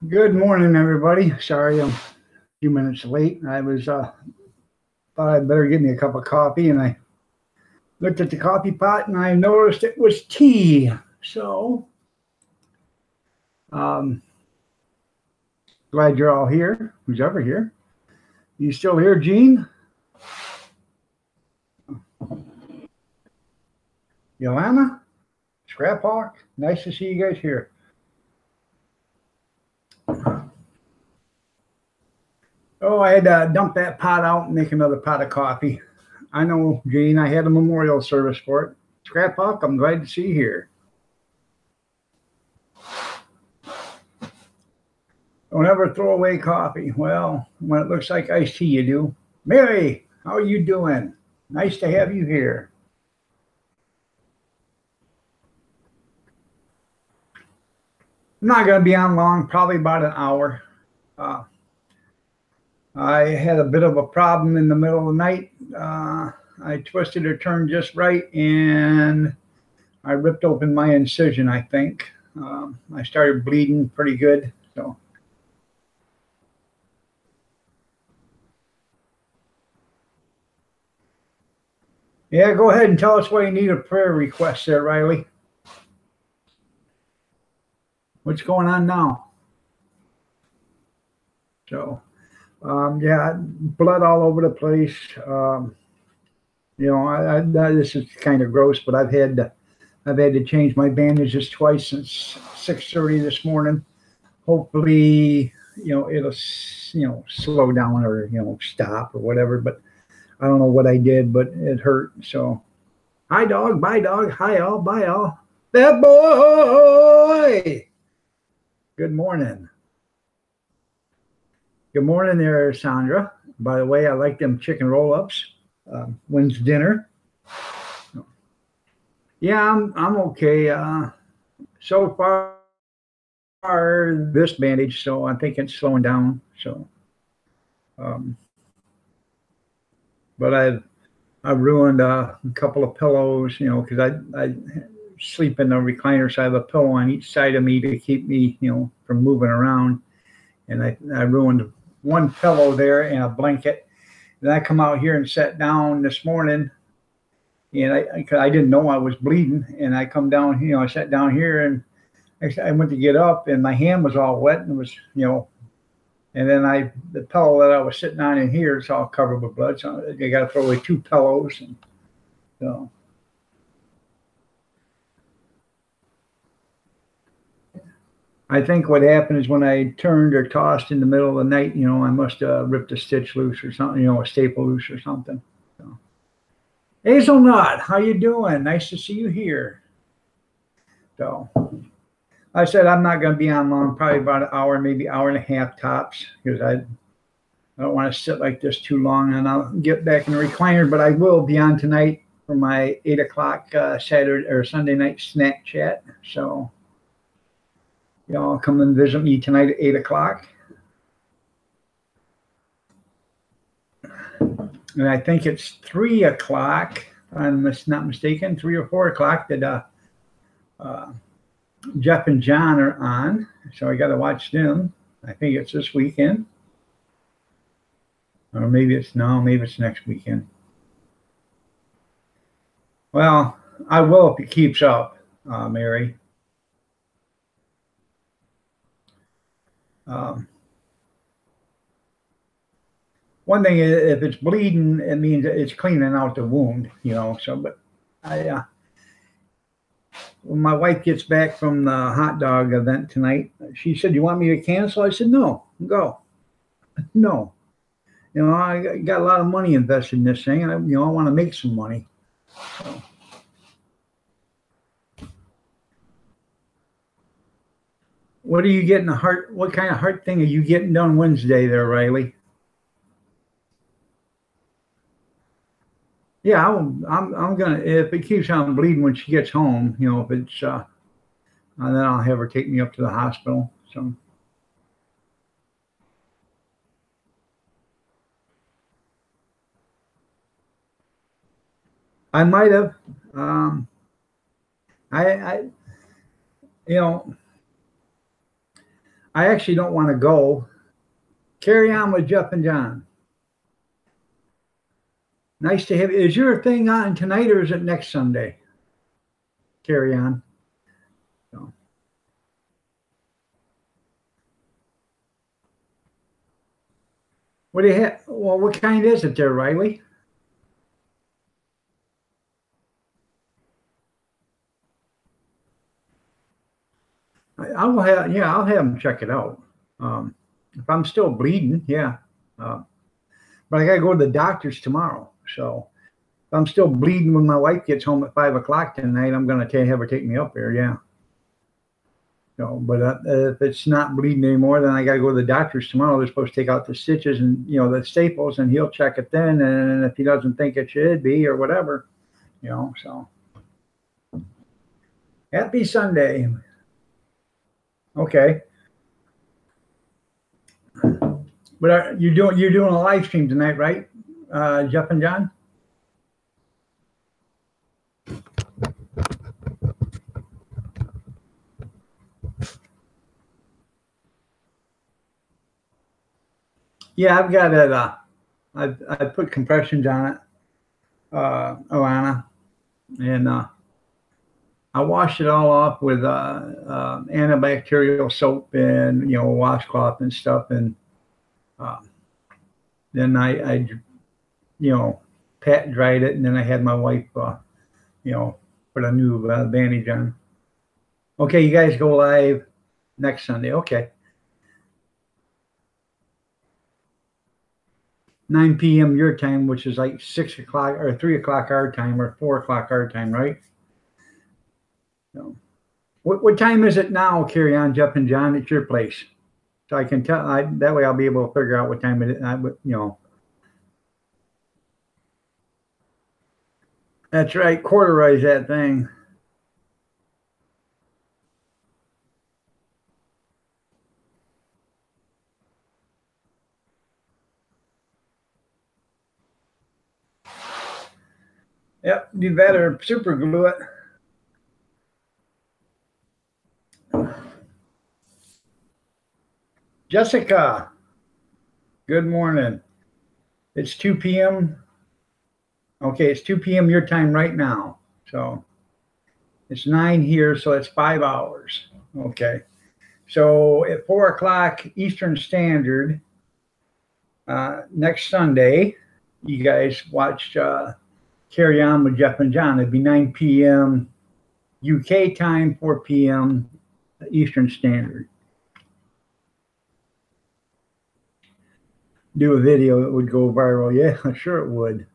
Good morning, everybody. Sorry I'm a few minutes late. I was thought I'd better get me a cup of coffee, and I looked at the coffee pot and I noticed it was tea. So um, glad you're all here. Who's ever here? You still here, Gene? Yolanda? Scrap Hawk? Nice to see you guys here. Oh, I had to dump that pot out and make another pot of coffee. I know, Gene. I had a memorial service for it. Scrap Hawk, I'm glad to see you here. Don't ever throw away coffee. Well, when it looks like iced tea, you do. Mary, how are you doing? Nice to have you here. I'm not going to be on long, probably about an hour. Uh, I had a bit of a problem in the middle of the night. I twisted or turned just right, and I ripped open my incision, I think. I started bleeding pretty good. So, yeah, go ahead and tell us why you need a prayer request there, Riley. What's going on now? So, yeah, blood all over the place. This is kind of gross, but I've had to change my bandages twice since 6:30 this morning. Hopefully, it'll slow down or stop or whatever. But I don't know what I did, but it hurt. So, hi dog, bye dog, hi all, bye all. That boy. Good morning. Good morning there, Sandra. By the way, I like them chicken roll-ups. When's dinner? Yeah, I'm okay. So far, this bandage, so I think it's slowing down. So, um, but I've ruined a couple of pillows, because I sleep in the recliner, so I have a pillow on each side of me to keep me, from moving around. And I ruined one pillow there and a blanket. And I come out here and sat down this morning, and I didn't know I was bleeding, and I come down, I sat down here, and I went to get up, and my hand was all wet, and it was, and then the pillow that I was sitting on in here is all covered with blood, so I got to throw away two pillows, and so. I think what happened is when I turned or tossed in the middle of the night, I must have ripped a stitch loose or something, a staple loose or something. So. Hazelnut, how you doing? Nice to see you here. So I said I'm not going to be on long, probably about an hour, maybe hour and a half tops, because I don't want to sit like this too long, and I'll get back in the recliner. But I will be on tonight for my 8 o'clock Saturday or Sunday night snack chat. So y'all come and visit me tonight at 8 o'clock. And I think it's 3 o'clock, if I'm not mistaken, 3 or 4 o'clock that Jeff and John are on. So I got to watch them. I think it's this weekend. Or maybe it's next weekend. Well, I will if it keeps up, Mary. One thing is, if it's bleeding, it means it's cleaning out the wound, So, but when my wife gets back from the hot dog event tonight, she said, "You want me to cancel?" I said, "No, go." No, I got a lot of money invested in this thing, and I want to make some money. So. What are you getting a heart? What kind of heart thing are you getting done Wednesday there, Riley? Yeah, I'm gonna, if it keeps on bleeding when she gets home, if it's then I'll have her take me up to the hospital. So I might have. I you know I actually don't want to go. Carry on with Jeff and John. Nice to have you. Is your thing on tonight or is it next Sunday? Carry on. So. What do you have? Well, what kind is it there, Riley? I'll have, yeah, I'll have them check it out. If I'm still bleeding, yeah. But I got to go to the doctor's tomorrow. So if I'm still bleeding when my wife gets home at 5 o'clock tonight, I'm going to have her take me up there. Yeah. So, but if it's not bleeding anymore, then I got to go to the doctor's tomorrow. They're supposed to take out the stitches and, the staples, and he'll check it then. And if he doesn't think it should be or whatever, so happy Sunday. Okay. But you're doing a live stream tonight, right, Jeff and John? Yeah, I've got it. I put compressions on it, Alana, and I washed it all off with antibacterial soap and washcloth and stuff, and then I pat dried it, and then I had my wife put a new bandage on. Okay, you guys go live next Sunday. Okay. 9 p.m. your time, which is like 6 o'clock or 3 o'clock our time or 4 o'clock our time, right? So, what time is it now, Carry On, Jeff and John, at your place? So I can tell, that way I'll be able to figure out what time it is, That's right, quarterize that thing. Yep, you better super glue it. Jessica, good morning. It's 2 p.m. Okay, it's 2 p.m. your time right now. So it's 9 here, so it's 5 hours. Okay. So at 4 o'clock Eastern Standard, next Sunday, you guys watch Carry On with Jeff and John. It'd be 9 p.m. UK time, 4 p.m. Eastern Standard. Do a video that would go viral. Yeah, sure it would.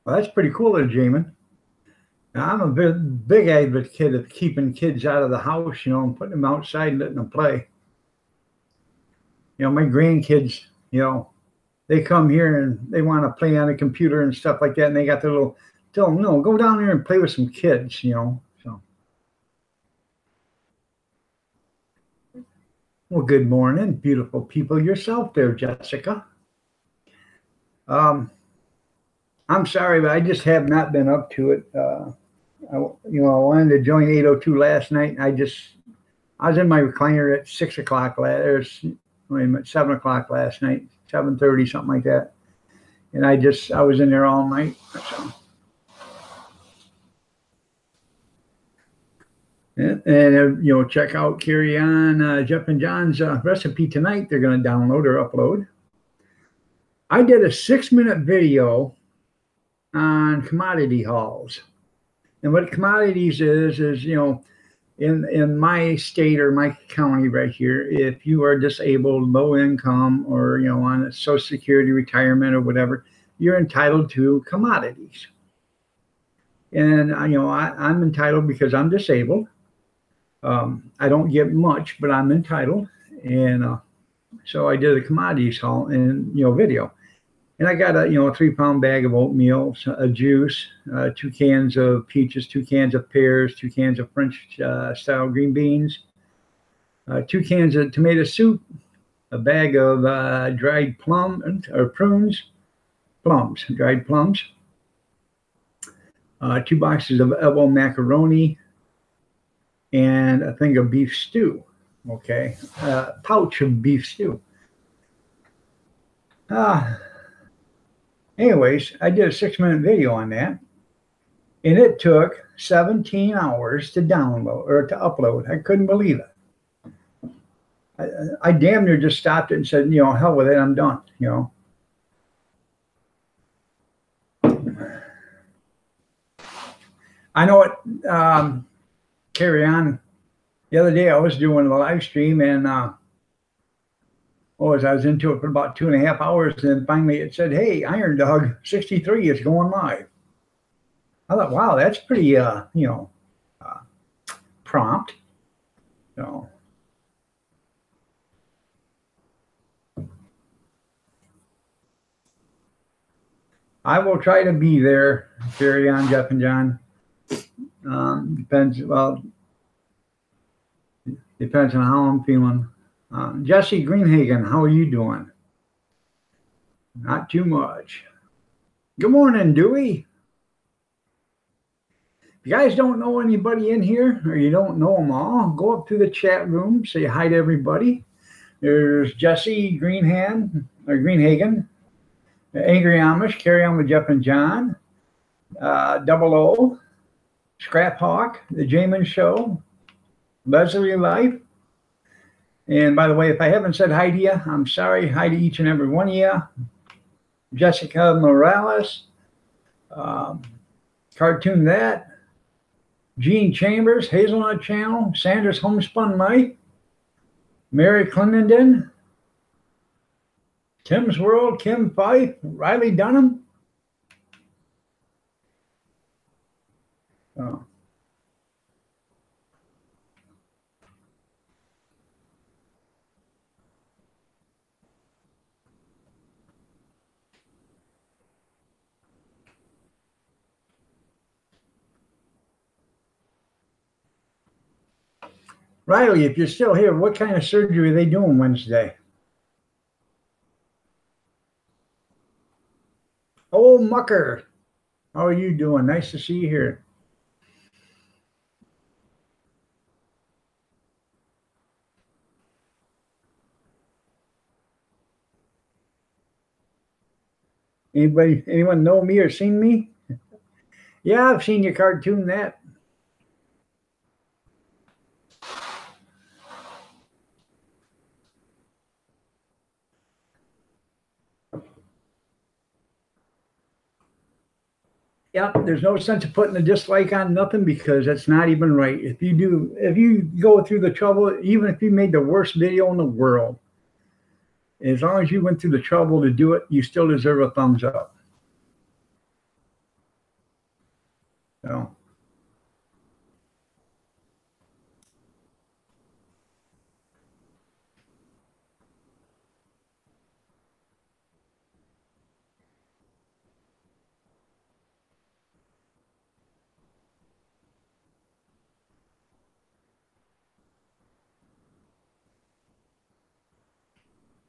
Well, that's pretty cool there, Jamin. Now, I'm a big advocate of keeping kids out of the house, and putting them outside and letting them play. My grandkids, they come here and they want to play on a computer and stuff like that, and they got their little, tell them, no, go down there and play with some kids, so. Well, good morning, beautiful people. Yourself there, Jessica. I'm sorry, but I just have not been up to it. I wanted to join 802 last night. I was in my recliner at 6 o'clock last, 7 o'clock last night, 7:30, something like that. And I was in there all night. So. And check out Carry On Jeff and John's recipe tonight. They're going to download or upload. I did a 6-minute video on commodity hauls. And what commodities is in my state or my county right here, if you are disabled, low income, or on a Social Security, retirement, or whatever, you're entitled to commodities. And I'm entitled because I'm disabled. I don't get much, but I'm entitled, and so I did a commodities haul and video. And I got a 3-pound bag of oatmeal, a juice, 2 cans of peaches, 2 cans of pears, 2 cans of French style green beans, 2 cans of tomato soup, a bag of dried plums, dried plums, 2 boxes of elbow macaroni, and a thing of beef stew. Okay, pouch of beef stew. Anyways, I did a 6-minute video on that, and it took 17 hours to download or to upload. I couldn't believe it. I damn near just stopped it and said, you know, hell with it, I'm done, you know. I know it. Carry on. The other day I was doing a live stream, and I was into it for about 2.5 hours, and finally it said, hey, Iron Dog 63 is going live. I thought, wow, that's pretty, you know, prompt. So, I will try to be there. Carry on, Jeff and John. Depends. Well, depends on how I'm feeling. Jesse Greenhagen, how are you doing? Not too much. Good morning, Dewey. If you guys don't know anybody in here, or you don't know them all, go up to the chat room, say hi to everybody. There's Jesse Greenhagen, Angry Amish, Carry On with Jeff and John, Double O, Scrap Hawk, The Jamin Show, Leslie Life. And by the way, if I haven't said hi to you, I'm sorry. Hi to each and every one of you. Jessica Morales, Cartoon That, Gene Chambers, Hazelnut Channel, Sanders Homespun Mike, Mary Clendon, Tim's World, Kim Fife, Riley Dunham. Oh. Riley, if you're still here, what kind of surgery are they doing Wednesday? Oh, Mucker, how are you doing? Nice to see you here. Anyone know me or seen me? Yeah, I've seen your Cartoon That. Yep, there's no sense of putting a dislike on nothing, because that's not even right. If you go through the trouble, even if you made the worst video in the world, as long as you went through the trouble to do it, you still deserve a thumbs up. So.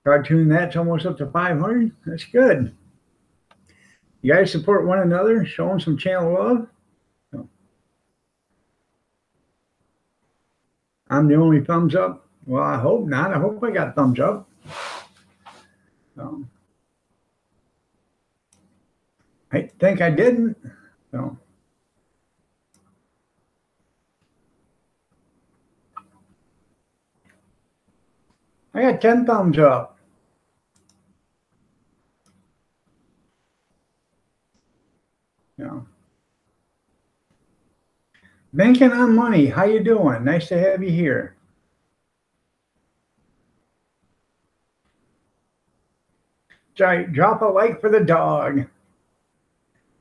Cartoon That's almost up to 500. That's good. You guys support one another, showing some channel love. So. I'm the only thumbs up. Well, I hope not. I hope I got thumbs up. So. I think I didn't. So. I got 10 thumbs up. Yeah. Banking on Money, how you doing? Nice to have you here. Drop a like for the dog.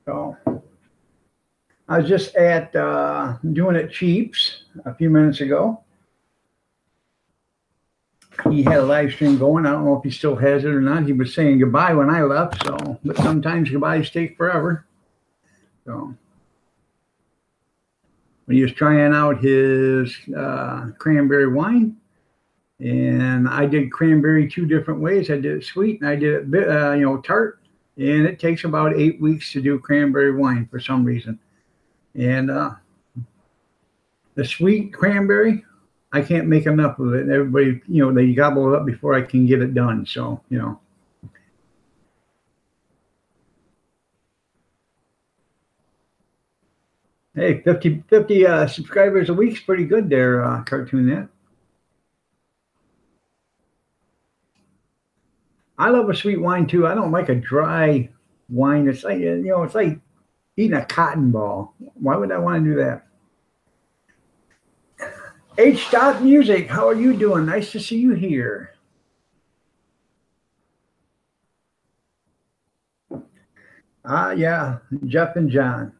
So I was just at doing it Cheaps a few minutes ago. He had a live stream going. I don't know if he still has it or not. He was saying goodbye when I left, so, but sometimes goodbyes take forever. So when he was trying out his cranberry wine, and I did cranberry 2 different ways. I did it sweet, and I did it tart, and it takes about 8 weeks to do cranberry wine for some reason. And the sweet cranberry, I can't make enough of it. Everybody, they gobble it up before I can get it done. So, hey, 50 subscribers a week's pretty good there, Cartoon Net. I love a sweet wine too. I don't like a dry wine. It's like, it's like eating a cotton ball. Why would I want to do that? H. Dot Music, how are you doing? Nice to see you here. Yeah, Jeff and John.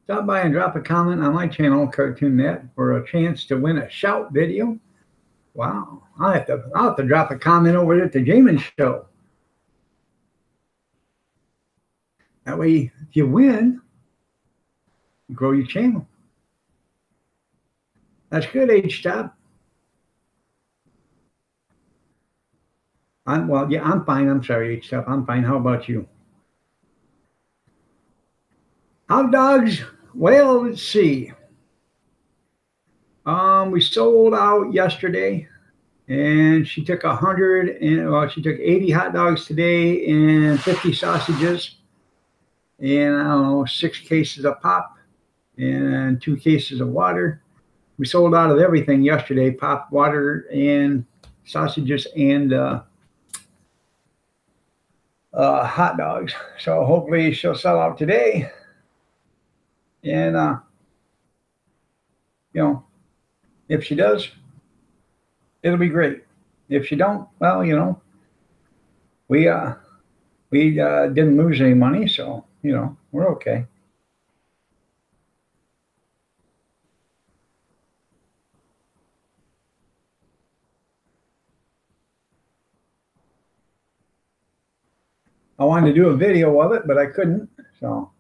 Stop by and drop a comment on my channel, Cartoon Net, for a chance to win a shout video. Wow, I'll have to drop a comment over at the Jamin Show. That way, if you win, you grow your channel. That's good, H-Top. Well, yeah, I'm fine. I'm sorry, H-Top. I'm fine. How about you? Hot dogs. Well, let's see. We sold out yesterday, and she took 80 hot dogs today and 50 sausages, and I don't know, 6 cases of pop and 2 cases of water. We sold out of everything yesterday: pop, water, and sausages, and hot dogs. So hopefully she'll sell out today, and if she does, it'll be great. If she don't, well, we didn't lose any money, so we're okay. I wanted to do a video of it, but I couldn't. So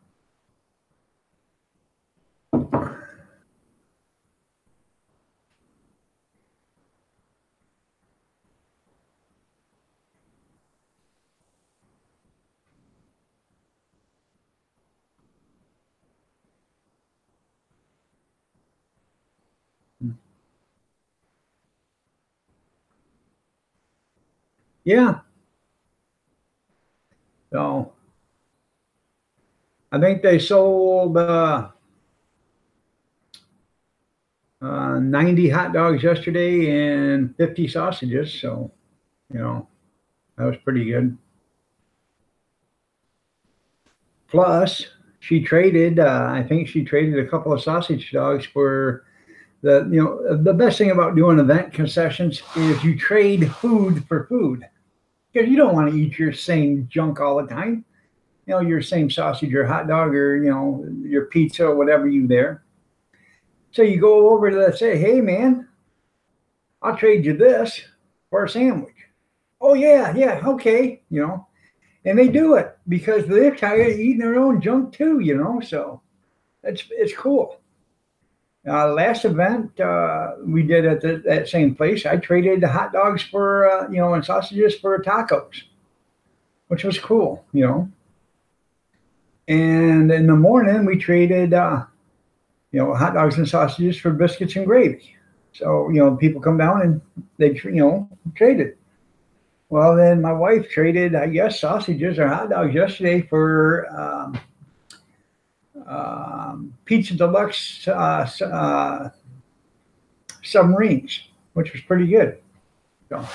yeah. So I think they sold 90 hot dogs yesterday and 50 sausages. So, that was pretty good. Plus, I think she traded a couple of sausage dogs for the best thing about doing event concessions is you trade food for food, because you don't want to eat your same junk all the time. Your same sausage or hot dog or, your pizza or whatever you there. So you go over to say, hey, man, I'll trade you this for a sandwich. Oh, yeah, okay, and they do it because they're tired of eating their own junk too, so it's cool. Last event we did at that same place, I traded the hot dogs for, and sausages for tacos, which was cool, And in the morning, we traded, hot dogs and sausages for biscuits and gravy. So, people come down and they, traded. Well, then my wife traded, I guess, sausages or hot dogs yesterday for Pizza Deluxe submarines, which was pretty good. So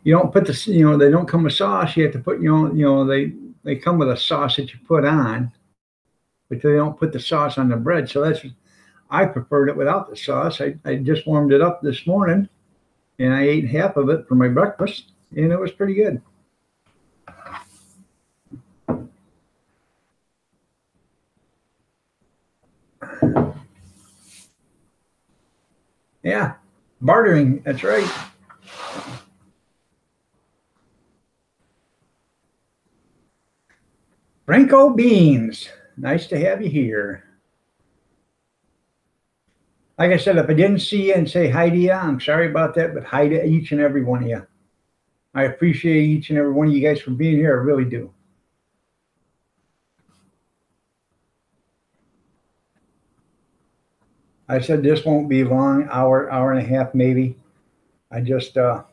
you don't put the, they don't come with sauce. You have to put, they come with a sauce that you put on, but they don't put the sauce on the bread. So I preferred it without the sauce. I just warmed it up this morning, and I ate half of it for my breakfast, and it was pretty good. Yeah, bartering. That's right. Franco Beans, nice to have you here. Like I said, if I didn't see you and say hi to you, I'm sorry about that, but hi to each and every one of you. I appreciate each and every one of you guys for being here. I really do. I said this won't be long, hour and a half maybe. I just thought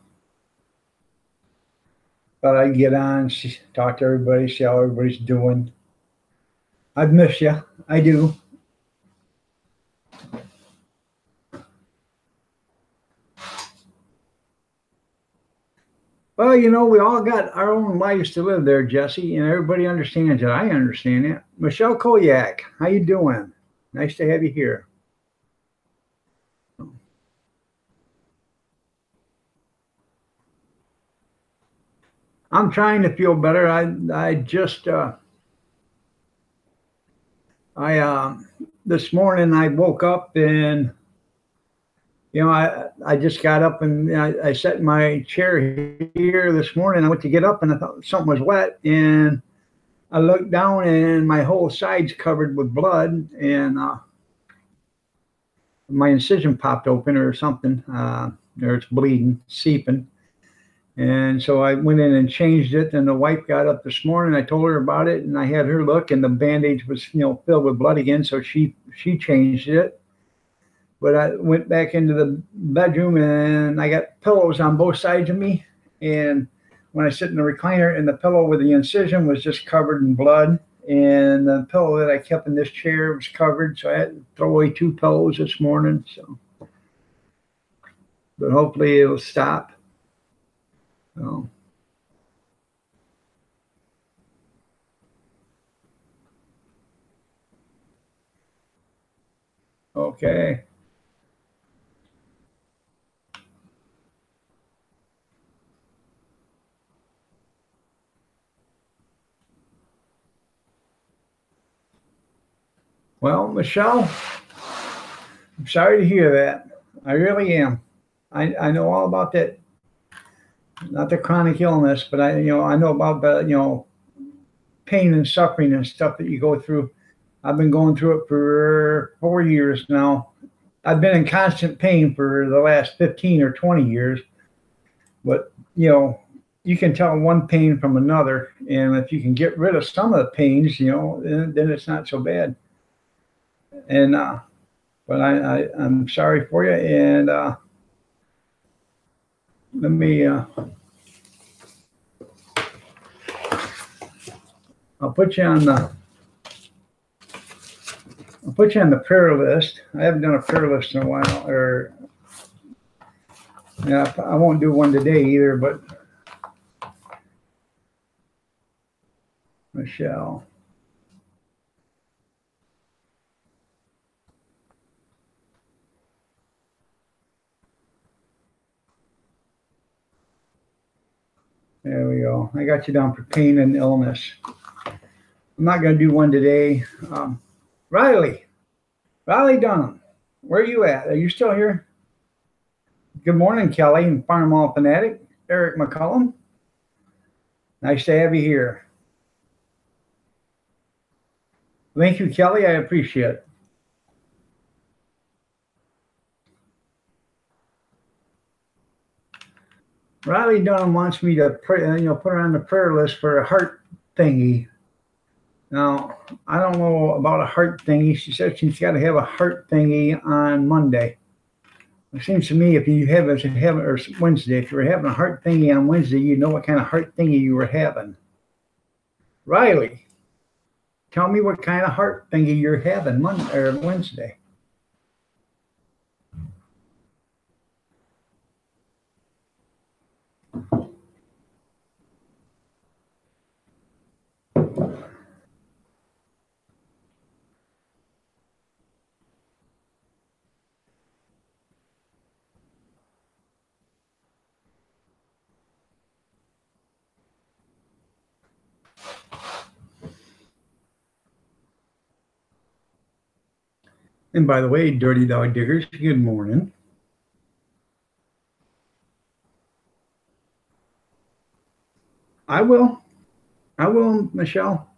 I'd get on, talk to everybody, see how everybody's doing. I've missed you. I do. Well, we all got our own lives to live there, Jesse, and everybody understands it. I understand it. Michelle Koyak, how you doing? Nice to have you here. I'm trying to feel better. I just I this morning I woke up and I just got up and I sat in my chair here this morning. I went to get up and I thought something was wet and I looked down and my whole side's covered with blood and my incision popped open or something, or it's bleeding, seeping. And so I went in and changed it. And the wife got up this morning. I told her about it, and I had her look, and the bandage was, filled with blood again. So she changed it. But I went back into the bedroom, and I got pillows on both sides of me. And when I sit in the recliner, and the pillow with the incision was just covered in blood, and the pillow that I kept in this chair was covered. So I had to throw away 2 pillows this morning. So, but hopefully it'll stop. So, okay. Well, Michelle, I'm sorry to hear that. I really am. I know all about that, not the chronic illness, but I know about the, pain and suffering and stuff that you go through. I've been going through it for 4 years now. I've been in constant pain for the last 15 or 20 years, but you can tell one pain from another. And if you can get rid of some of the pains, then it's not so bad. And, but I'm sorry for you. And let me, I'll put you on the, I'll put you on the prayer list. I haven't done a prayer list in a while, or yeah, I won't do one today either, but Michelle. There we go. I got you down for pain and illness. I'm not going to do one today. Riley, Riley Dunham, where are you at? Are you still here? Good morning, Kelly and Farm Mall Fanatic. Eric McCullum, nice to have you here. Thank you, Kelly. I appreciate it. Riley Dunham wants me to pray, put her on the prayer list for a heart thingy. Now, I don't know about a heart thingy. She said she's got to have a heart thingy on Monday. It seems to me if you have it, or Wednesday, if you were having a heart thingy on Wednesday, you know what kind of heart thingy you were having. Riley, tell me what kind of heart thingy you're having Monday or Wednesday. And by the way, Dirty Dog Diggers, good morning. I will. I will, Michelle.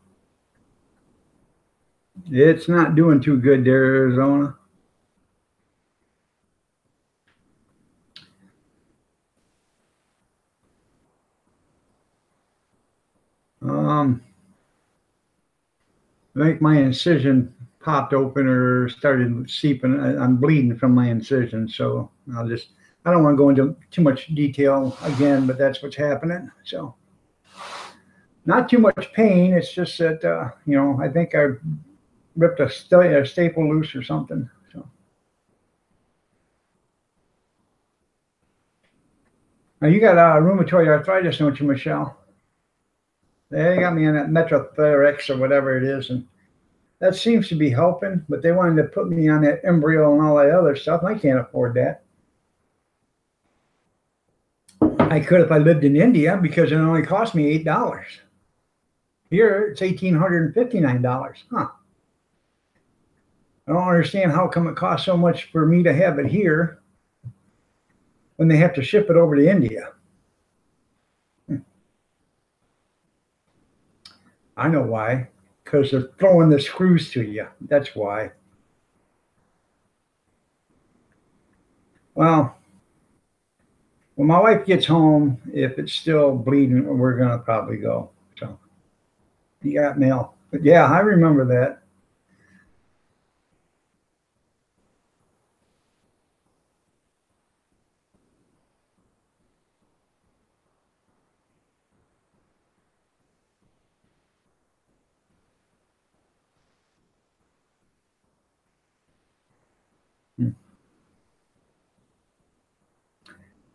It's not doing too good there, Arizona. Um, I think my incision popped open or started seeping. I'm bleeding from my incision, so I don't want to go into too much detail again, but that's what's happening. So, not too much pain. It's just that, I think I ripped a staple loose or something. So, now you got rheumatoid arthritis, don't you, Michelle? They got me on that Methotrexate or whatever it is, and that seems to be helping, but they wanted to put me on that Embryo and all that other stuff. And I can't afford that. I could if I lived in India because it only cost me $8. Here it's $1,859. Huh. I don't understand how come it costs so much for me to have it here when they have to ship it over to India. I know why. Because they're throwing the screws to you. That's why. Well, when my wife gets home, if it's still bleeding, we're going to probably go. So you got mail. But yeah, I remember that.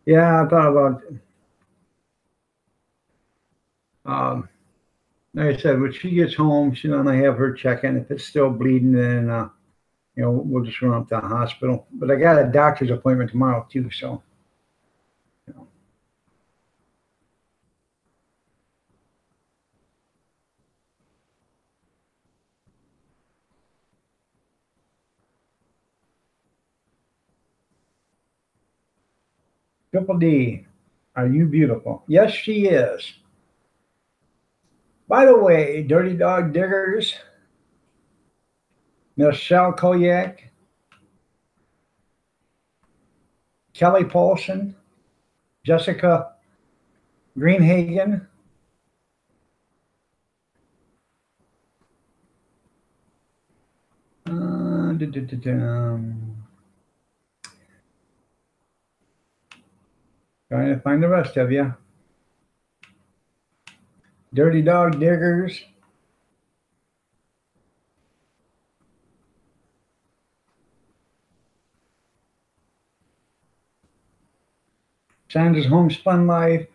Yeah, I thought about, um, like I said, when she gets home, she's going to have her check in. If it's still bleeding, then, we'll just run up to the hospital. But I got a doctor's appointment tomorrow, too. So, you know. Triple D, are you beautiful? Yes, she is. By the way, Dirty Dog Diggers, Michelle Koyak, Kelly Paulson, Jessica Greenhagen, trying to find the rest of you. Dirty Dog Diggers. Sandra's Homespun Life.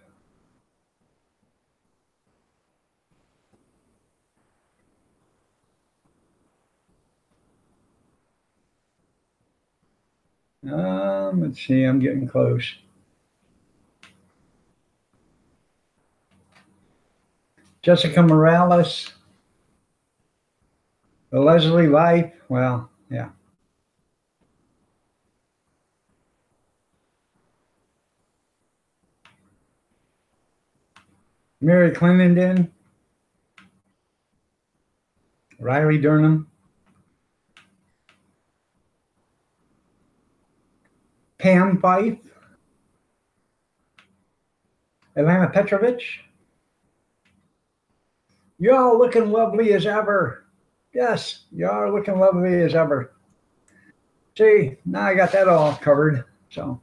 Let's see, I'm getting close. Jessica Morales. The Leslie Life. Well, yeah. Mary Clennenden. Riley Durham. Pam Fife. Atlanta Petrovich. Y'all looking lovely as ever. Yes, y'all looking lovely as ever. See, now I got that all covered. So,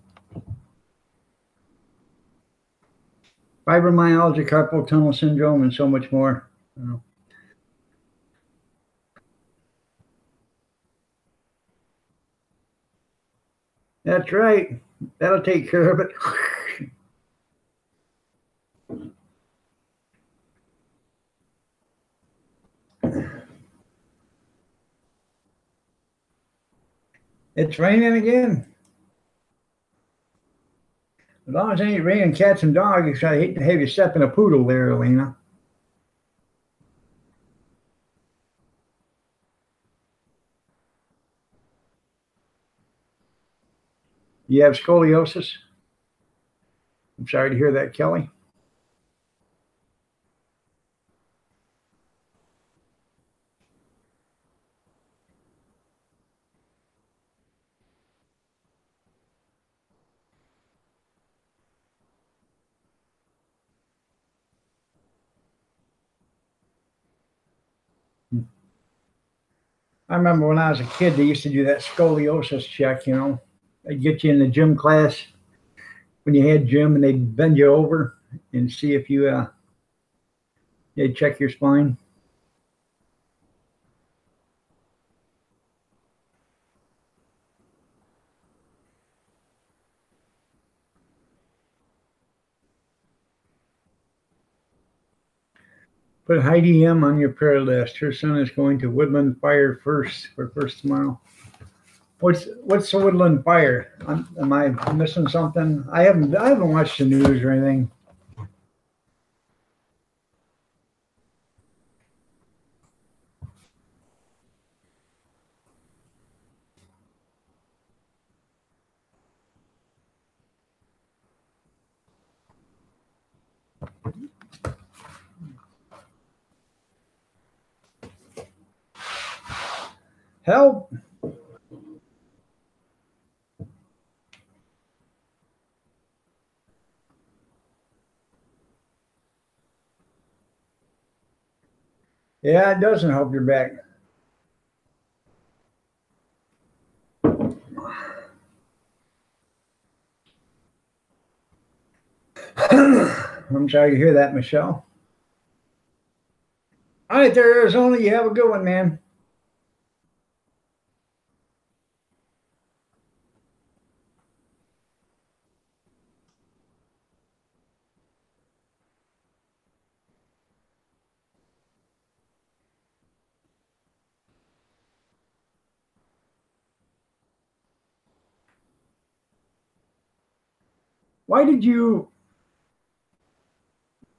fibromyalgia, carpal tunnel syndrome, and so much more. That's right. That'll take care of it. It's raining again. As long as it ain't raining cats and dogs, I hate to have you step in a poodle there, Elena. You have scoliosis? I'm sorry to hear that, Kelly. I remember when I was a kid, they used to do that scoliosis check, you know. They'd get you in the gym class when you had gym and they'd bend you over and see if they'd check your spine. Put Heidi M on your prayer list. Her son is going to Woodland Fire first tomorrow. What's the Woodland Fire? Am I missing something? I haven't watched the news or anything. Help! Yeah, it doesn't help your back. I'm sorry to hear that, Michelle. All right, there, Arizona. You have a good one, man. Why did you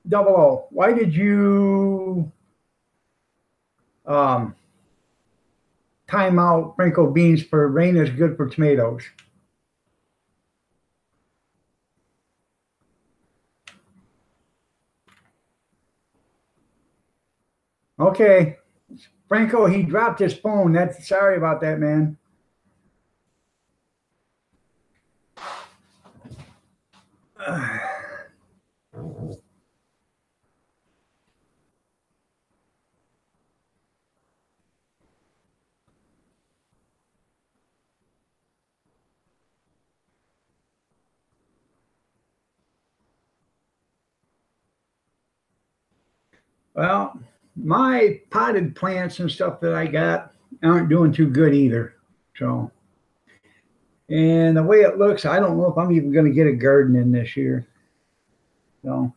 double O? Why did you um, time out Franco beans for rain is good for tomatoes? Okay, Franco, he dropped his phone. That's sorry about that, man. Well, my potted plants and stuff that I got aren't doing too good either. So, and the way it looks, I don't know if I'm even going to get a garden in this year. So,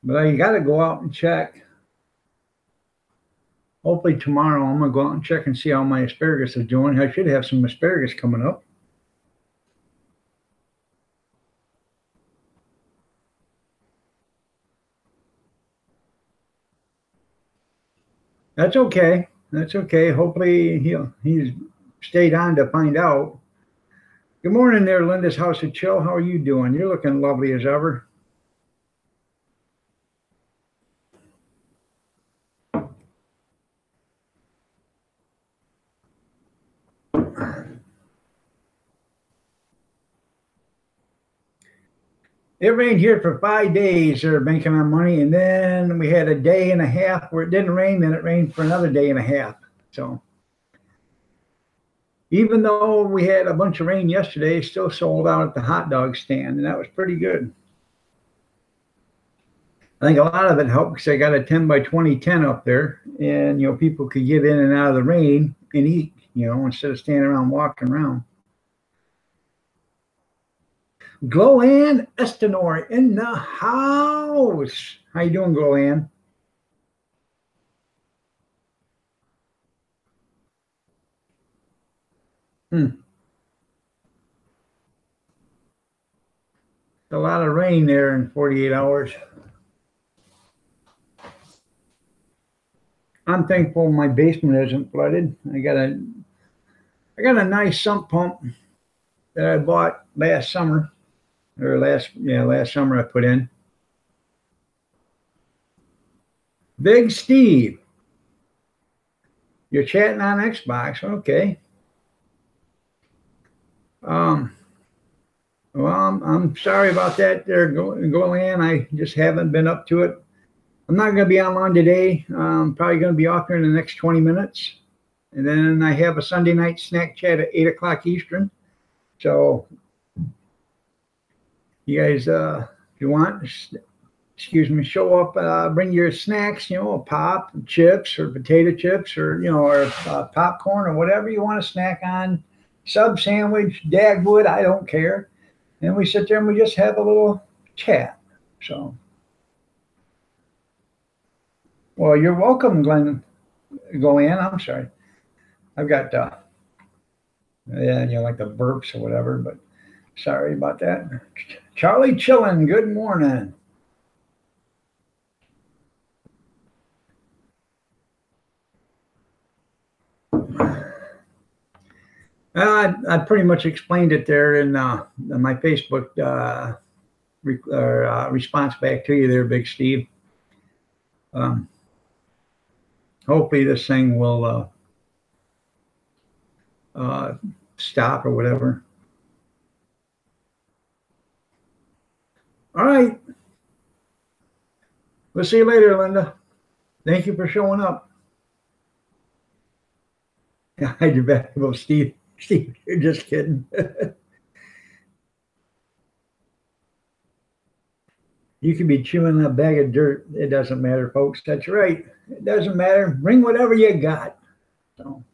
but I got to go out and check. Hopefully tomorrow I'm gonna go out and check and see how my asparagus is doing. I should have some asparagus coming up. That's okay. That's okay. Hopefully he's stayed on to find out. Good morning there, Linda's House of Chill. How are you doing? You're looking lovely as ever. It rained here for 5 days. They're banking on money, and then we had a day and a half where it didn't rain. Then it rained for another day and a half. So even though we had a bunch of rain yesterday, still sold out at the hot dog stand, and that was pretty good. I think a lot of it helped because I got a 10 by 20 tent up there, and people could get in and out of the rain and eat, instead of standing around walking around. Gloann Estenor in the house. How you doing, Gloann? A lot of rain there in 48 hours. I'm thankful my basement isn't flooded. I got a nice sump pump that I bought last summer, or last summer I put in. Big Steve, you're chatting on Xbox, okay? Um, Well, I'm sorry about that there, Golan. I just haven't been up to it. I'm not going to be online today. I'm probably going to be off here in the next 20 minutes. And then I have a Sunday night snack chat at 8 o'clock Eastern. So you guys, if you want, excuse me, show up, bring your snacks, a pop, chips, or potato chips, or, or popcorn, or whatever you want to snack on, sub sandwich, Dagwood, I don't care. And we sit there and we just have a little chat. So, well, you're welcome, Glenn. Go in. I'm sorry. I've got, yeah, like the burps or whatever, but sorry about that. Charlie Chillin, good morning. I pretty much explained it there in my Facebook response back to you there, Big Steve. Hopefully this thing will stop or whatever. All right. We'll see you later, Linda. Thank you for showing up. Hide your valuable, Steve. Steve, you're just kidding. You could be chewing a bag of dirt. It doesn't matter, folks. That's right. It doesn't matter. Bring whatever you got. So.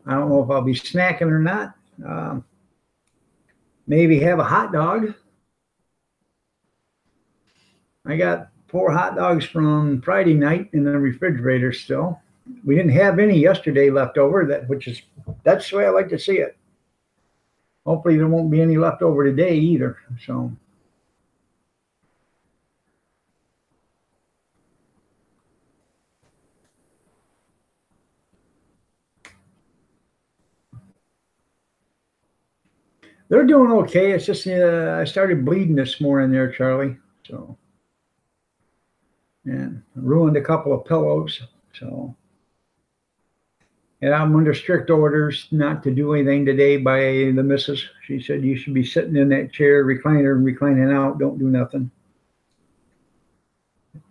I don't know if I'll be snacking or not. Maybe have a hot dog. I got 4 hot dogs from Friday night in the refrigerator still. We didn't have any yesterday left over, that's the way I like to see it. Hopefully there won't be any left over today either. So they're doing okay. It's just I started bleeding this morning there, Charlie. So, and ruined a couple of pillows. So, and I'm under strict orders not to do anything today by the missus. She said you should be sitting in that chair, recliner, and reclining out. Don't do nothing.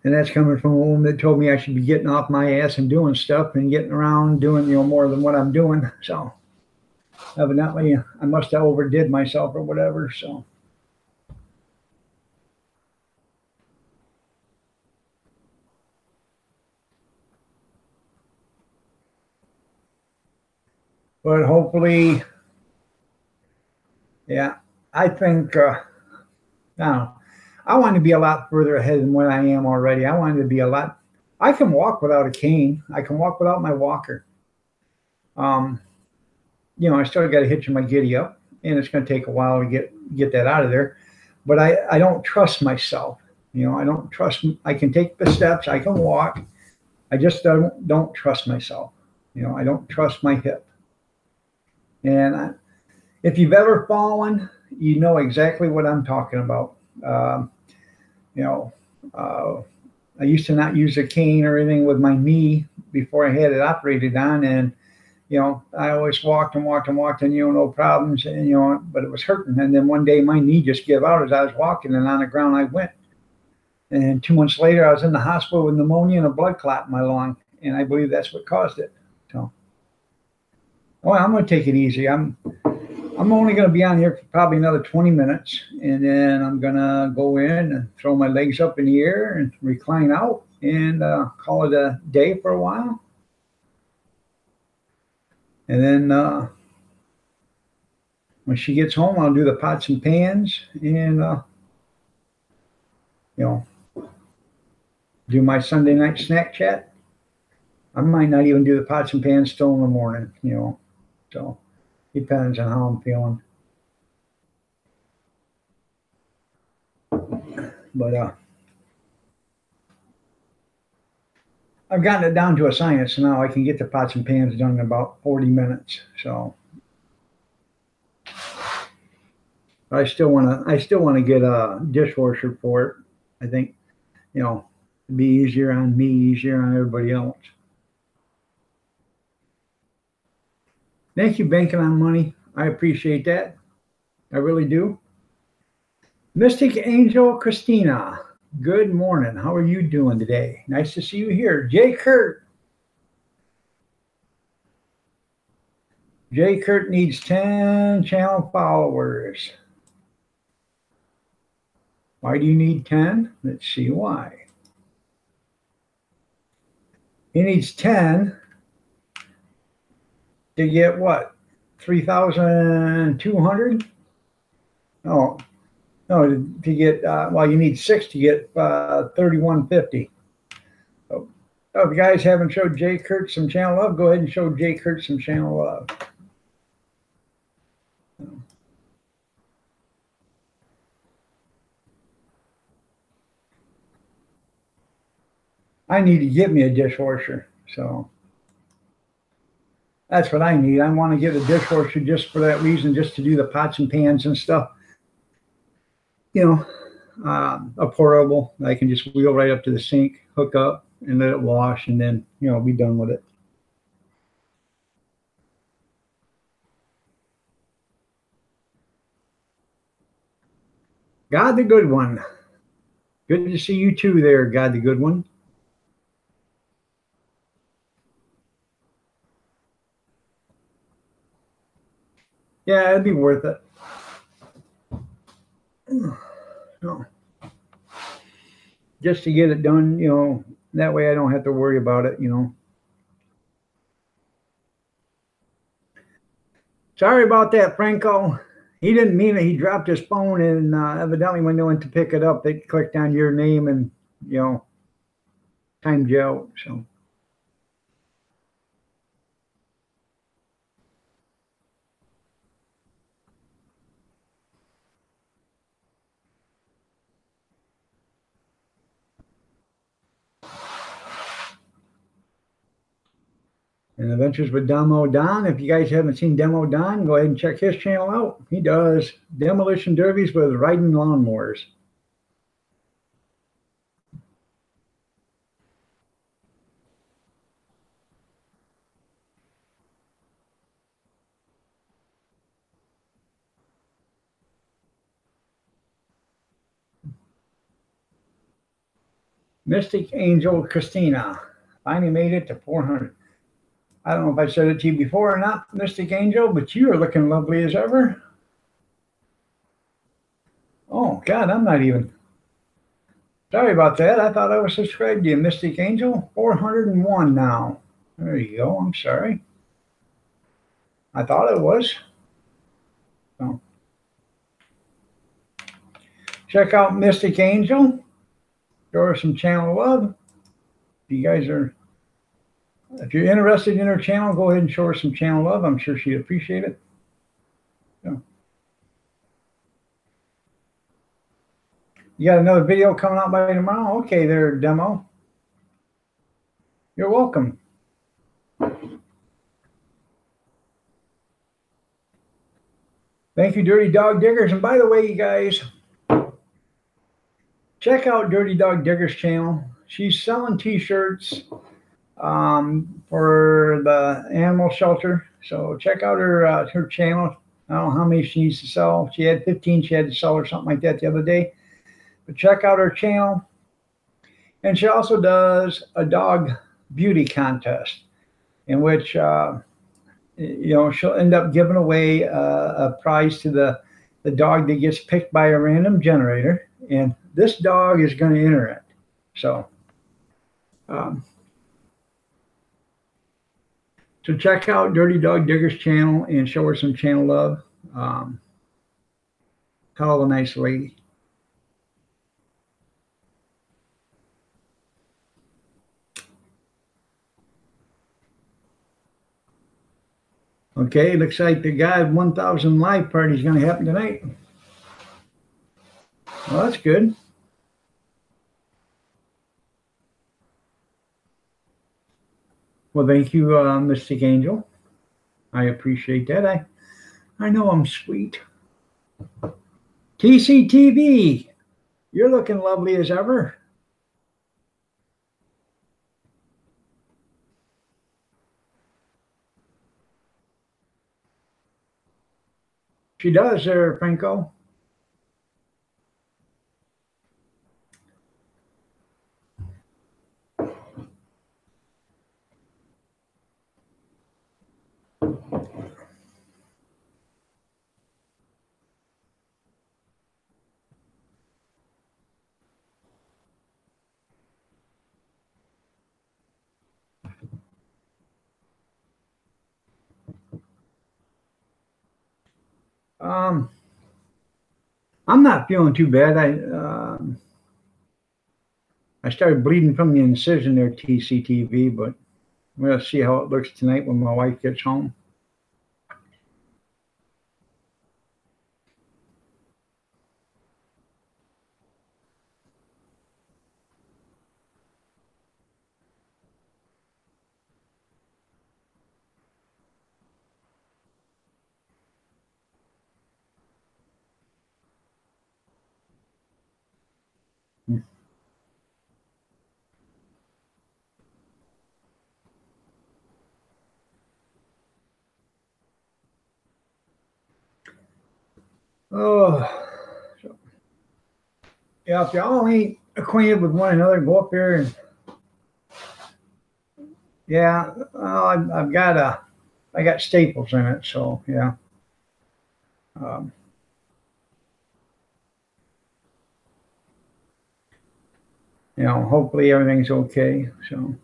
And that's coming from a woman that told me I should be getting off my ass and doing stuff and getting around doing more than what I'm doing. So evidently I must have overdid myself or whatever. So but hopefully, yeah, I think now I want to be a lot further ahead than what I am already. I wanted to be a lot. I can walk without a cane. I can walk without my walker. I still got to hitch my giddy up, and it's going to take a while to get that out of there. But I don't trust myself. I don't trust. I can take the steps. I can walk. I just don't trust myself. I don't trust my hip. And if you've ever fallen, you know exactly what I'm talking about. I used to not use a cane or anything with my knee before I had it operated on, and I always walked and no problems, and but it was hurting. And then one day my knee just gave out as I was walking, and on the ground I went. And 2 months later, I was in the hospital with pneumonia and a blood clot in my lung, and I believe that's what caused it. So, well, I'm going to take it easy. I'm only going to be on here for probably another 20 minutes, and then I'm going to go in and throw my legs up in the air and recline out and call it a day for a while. And then when she gets home, I'll do the pots and pans and, do my Sunday night snack chat. I might not even do the pots and pans till in the morning, so depends on how I'm feeling. But I've gotten it down to a science now. I can get the pots and pans done in about 40 minutes. So I still want to get a dishwasher for it. I think, it'd be easier on me, easier on everybody else. Thank you, Banking on Money. I appreciate that. I really do. Mystic Angel Christina, good morning. How are you doing today? Nice to see you here. Jay Kurt. Jay Kurt needs 10 channel followers. Why do you need 10? Let's see why. He needs 10 to get what? 3,200? Oh, no, to get, well, you need 6 to get 3,150. So, if you guys haven't showed Jay Kurt some channel love, go ahead and show Jay Kurt some channel love. I need to get me a dishwasher, so that's what I need. I want to get a dishwasher just for that reason, just to do the pots and pans and stuff. You know, a portable. I can just wheel right up to the sink, hook up, and let it wash, and then, you know, be done with it. God the Good One. Good to see you too there, God the Good One. Yeah, it'd be worth it. No. Just to get it done, you know, that way I don't have to worry about it, you know. Sorry about that, Franco. He didn't mean it. He dropped his phone, and evidently when they went to pick it up, they clicked on your name and, you know, timed you out. So. And Adventures with Demo Don. If you guys haven't seen Demo Don, go ahead and check his channel out. He does demolition derbies with riding lawnmowers. Mystic Angel Christina finally made it to 400. I don't know if I said it to you before or not, Mystic Angel, but you are looking lovely as ever. Oh, God, I'm not even. Sorry about that. I thought I was subscribed to you, Mystic Angel. 401 now. There you go. I'm sorry. I thought it was. So. Check out Mystic Angel. Show her some channel love. If you guys are, if you're interested in her channel, go ahead and show her some channel love. I'm sure she'd appreciate it. So. You got another video coming out by tomorrow? Okay, there, Demo. You're welcome. Thank you, Dirty Dog Diggers. And by the way, you guys, check out Dirty Dog Diggers channel. She's selling t-shirts for the animal shelter. So check out her channel. I don't know how many she needs to sell. She had 15 she had to sell or something like that the other day. But check out her channel. And she also does a dog beauty contest in which, you know, she'll end up giving away a prize to the dog that gets picked by a random generator. And this dog is going to enter it. So, so check out Dirty Dog Diggers channel and show her some channel love. Hell of a nice lady. Okay, looks like the God 1000 live party is going to happen tonight. Well, that's good. Well, thank you, Mystic Angel. I appreciate that. I know I'm sweet. TCTV, you're looking lovely as ever. She does there, Franco. Um, I'm not feeling too bad. I started bleeding from the incision there, TCTV, but we'll see how it looks tonight when my wife gets home. Oh, yeah. If y'all ain't acquainted with one another, go up there and yeah. I've got I got staples in it, so yeah. Um, hopefully everything's okay. So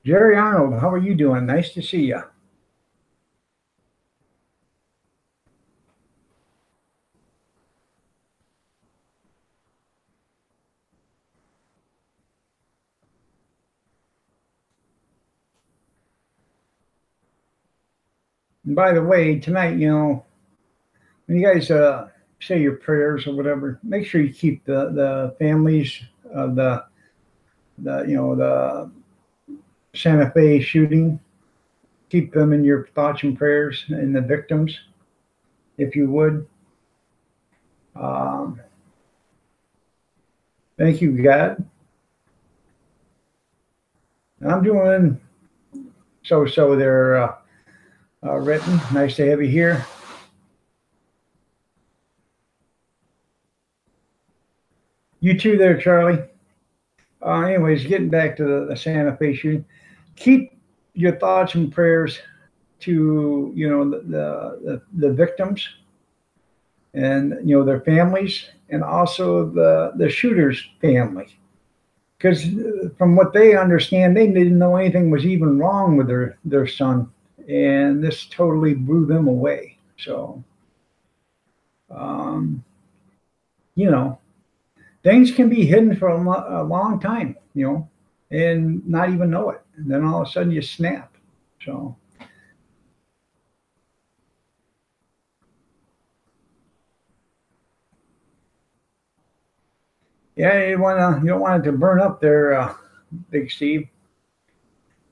Jerry Arnold, how are you doing? Nice to see you. And by the way, tonight, when you guys say your prayers or whatever, make sure you keep the families of the Santa Fe shooting. Keep them in your thoughts and prayers, and the victims, if you would. Um, Thank you, God. I'm doing so there, written. Nice to have you here. You too, there, Charlie. Anyways, getting back to the Santa Fe shooting, keep your thoughts and prayers to the victims and their families, and also the shooter's family, because from what they understand, they didn't know anything was even wrong with their son, and this totally blew them away. So um, you know things can be hidden for a long time, and not even know it, and then all of a sudden you snap. So yeah, you don't want it to burn up there, Big Steve.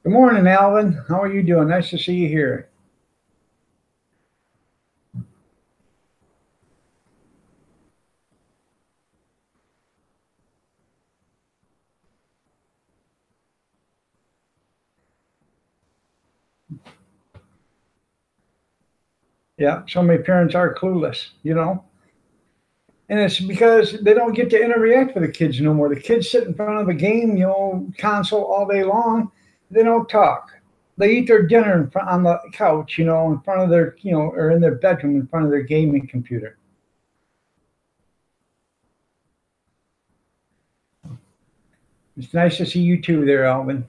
Good morning, Alvin. How are you doing? Nice to see you here. Yeah, so many parents are clueless, and it's because they don't get to interact with the kids no more. The kids sit in front of a game, console all day long. They don't talk. They eat their dinner on the couch, in front of their, or in their bedroom in front of their gaming computer. It's nice to see you too there, Alvin.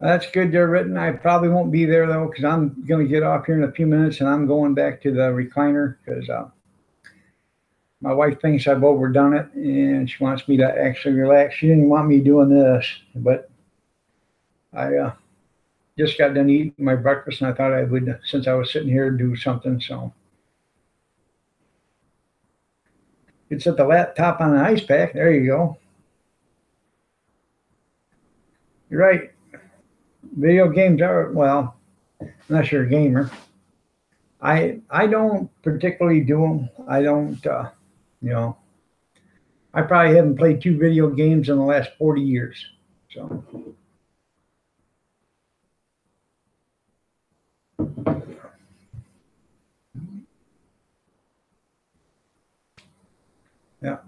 That's good there, written. I probably won't be there though, because I'm going to get off here in a few minutes and I'm going back to the recliner because my wife thinks I've overdone it and she wants me to actually relax. She didn't want me doing this, but I just got done eating my breakfast and I thought I would, since I was sitting here, do something. So it's at the laptop on an ice pack. There you go. You're right. Video games are, well, unless you're a gamer. I don't particularly do them. I don't, you know, I probably haven't played 2 video games in the last 40 years. So, yeah.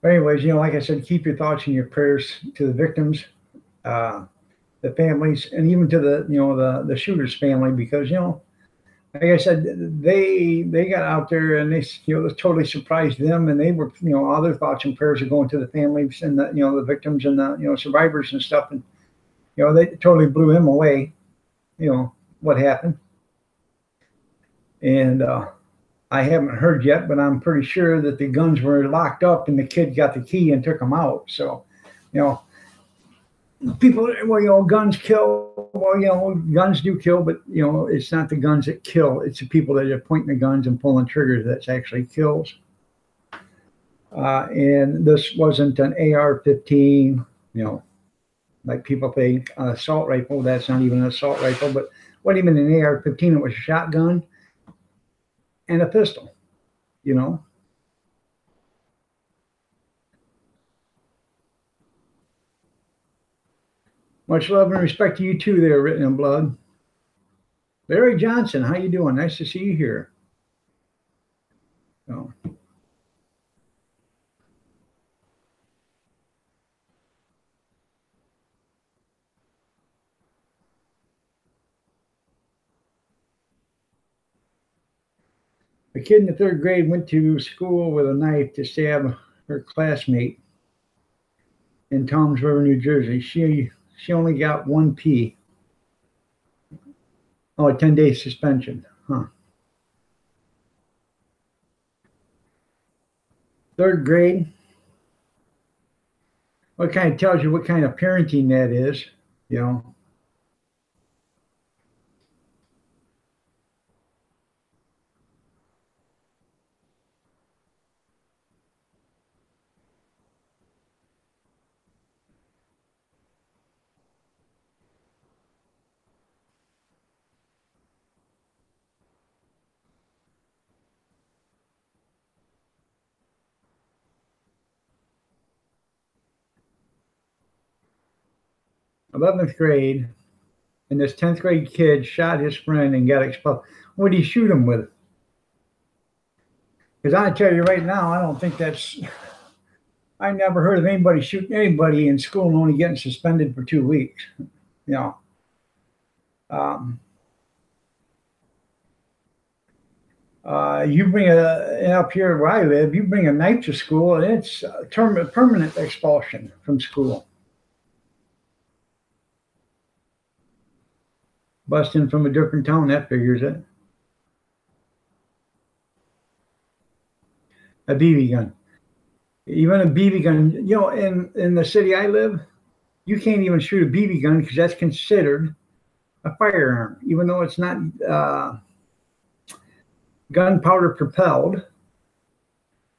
But anyways, like I said, keep your thoughts and your prayers to the victims, uh, the families, and even to the shooter's family, because like I said, they got out there and they it totally surprised them, and they were all their thoughts and prayers are going to the families and the victims and the survivors and stuff, and they totally blew him away. What happened, and I haven't heard yet, but I'm pretty sure that the guns were locked up and the kid got the key and took them out. So, you know, people, well, guns kill. Well, guns do kill, but it's not the guns that kill. It's the people that are pointing the guns and pulling triggers that's actually kills. And this wasn't an AR-15. Like people think an assault rifle. That's not even an assault rifle. But what even an AR-15? It was a shotgun and a pistol. You know. Much love and respect to you too there, Written in Blood. Larry Johnson, how you doing? Nice to see you here. So, a kid in the 3rd grade went to school with a knife to stab her classmate in Toms River, New Jersey. She only got 1 P. Oh, a 10-day suspension. Huh. 3rd grade. What kind of tells you what kind of parenting that is, you know. 11th grade, and this 10th grade kid shot his friend and got expelled. What did he shoot him with? Because I tell you right now, I don't think that's. I never heard of anybody shooting anybody in school and only getting suspended for 2 weeks. You know, um, you bring up here where I live, you bring a knife to school, and it's permanent expulsion from school. Busting from a different town, that figures it. A BB gun, even a BB gun. In the city I live, you can't even shoot a BB gun because that's considered a firearm, even though it's not gunpowder propelled.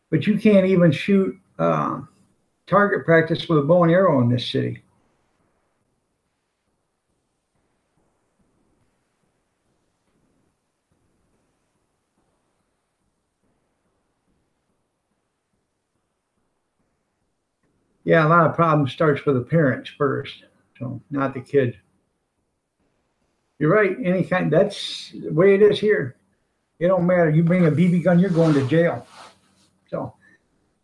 But you can't even shoot target practice with a bow and arrow in this city. Yeah, a lot of problems starts with the parents first, so not the kid. You're right. Any kind. That's the way it is here. It don't matter. You bring a BB gun, you're going to jail. So,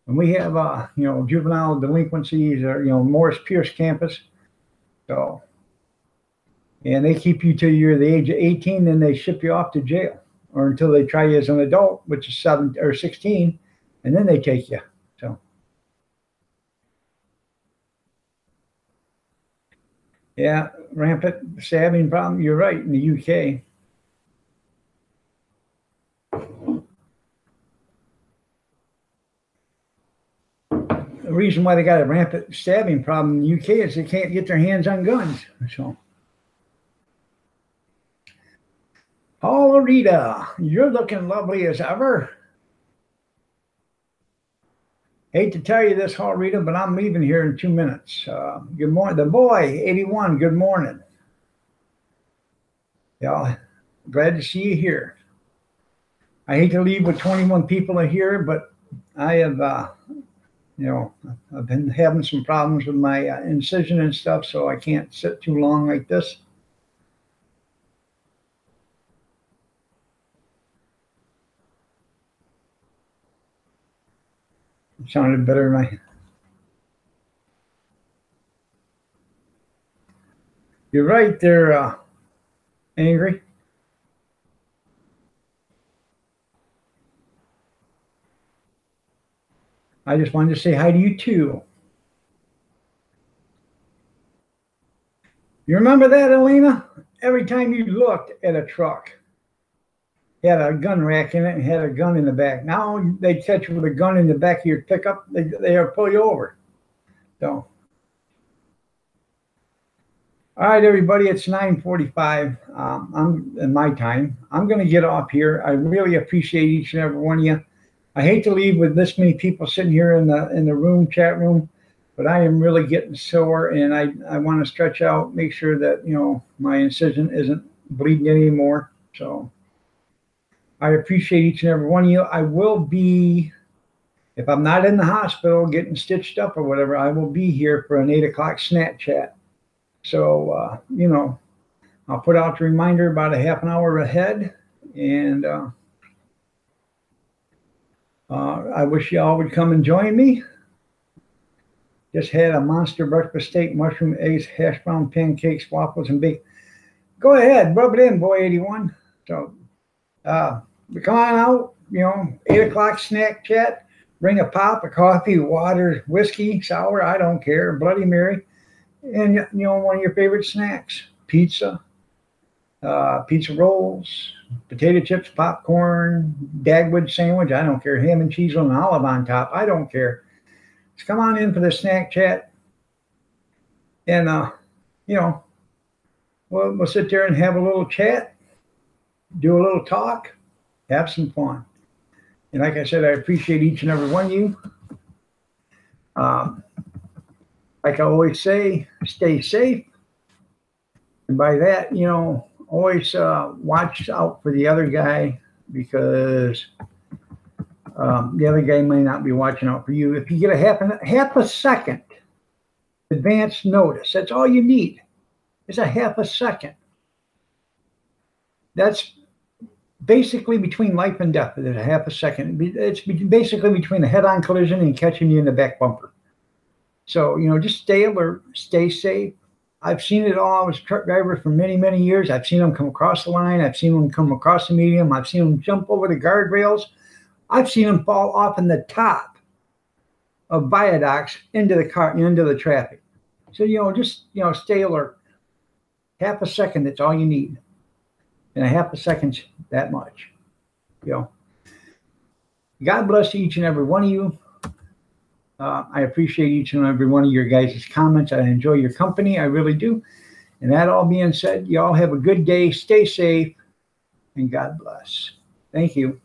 and we have juvenile delinquencies or Morris Pierce campus. So, and they keep you till you're the age of 18, then they ship you off to jail, or until they try you as an adult, which is 7 or 16, and then they take you. So, yeah, rampant stabbing problem. You're right, in the UK. The reason why they got a rampant stabbing problem in the UK is they can't get their hands on guns. So, oh, Rita, you're looking lovely as ever. Hate to tell you this, Rita, but I'm leaving here in 2 minutes. Good morning. The boy, 81, good morning. Yeah, glad to see you here. I hate to leave with 21 people in here, but I have, you know, I've been having some problems with my incision and stuff, so I can't sit too long like this. It sounded better in my. You're right there, Angry. I just wanted to say hi to you too. You remember that, Elena? Every time you looked at a truck, had a gun rack in it and had a gun in the back. Now they catch you with a gun in the back of your pickup, they'll pull you over. So, all right, everybody, it's 9:45. I'm in my time. I'm going to get off here. I really appreciate each and every one of you. I hate to leave with this many people sitting here in the room, chat room, but I am really getting sore, and I want to stretch out, make sure that my incision isn't bleeding anymore. So I appreciate each and every one of you. I will be, if I'm not in the hospital getting stitched up or whatever, I will be here for an 8 o'clock snack chat. So I'll put out the reminder about a half an hour ahead, and I wish y'all would come and join me. Just had a monster breakfast steak, mushroom, eggs, hash brown, pancakes, waffles, and bacon. Go ahead, rub it in, boy 81. So come on out, 8 o'clock snack chat. Bring a pop, a coffee, water, whiskey, sour, I don't care, Bloody Mary. And, one of your favorite snacks, pizza, pizza rolls, potato chips, popcorn, Dagwood sandwich, I don't care, ham and cheese with an olive on top, I don't care. Just come on in for the snack chat, and we'll sit there and have a little chat, do a little talk, have some fun. And like I said, I appreciate each and every one of you. Like I always say, stay safe. And by that, always watch out for the other guy, because the other guy may not be watching out for you. If you get a half a second advance notice, that's all you need. It's a half a second. That's basically between life and death. There's a half a second. It's basically between a head-on collision and catching you in the back bumper. So, just stay alert, stay safe. I've seen it all. I was a truck driver for many, many years. I've seen them come across the line. I've seen them come across the median. I've seen them jump over the guardrails. I've seen them fall off in the top of viaducts into the car, into the traffic. So, just, stay alert. Half a second, that's all you need. And a half a second's that much. God bless each and every one of you. I appreciate each and every one of your guys' comments. I enjoy your company. I really do. And that all being said, y'all have a good day. Stay safe. And God bless. Thank you.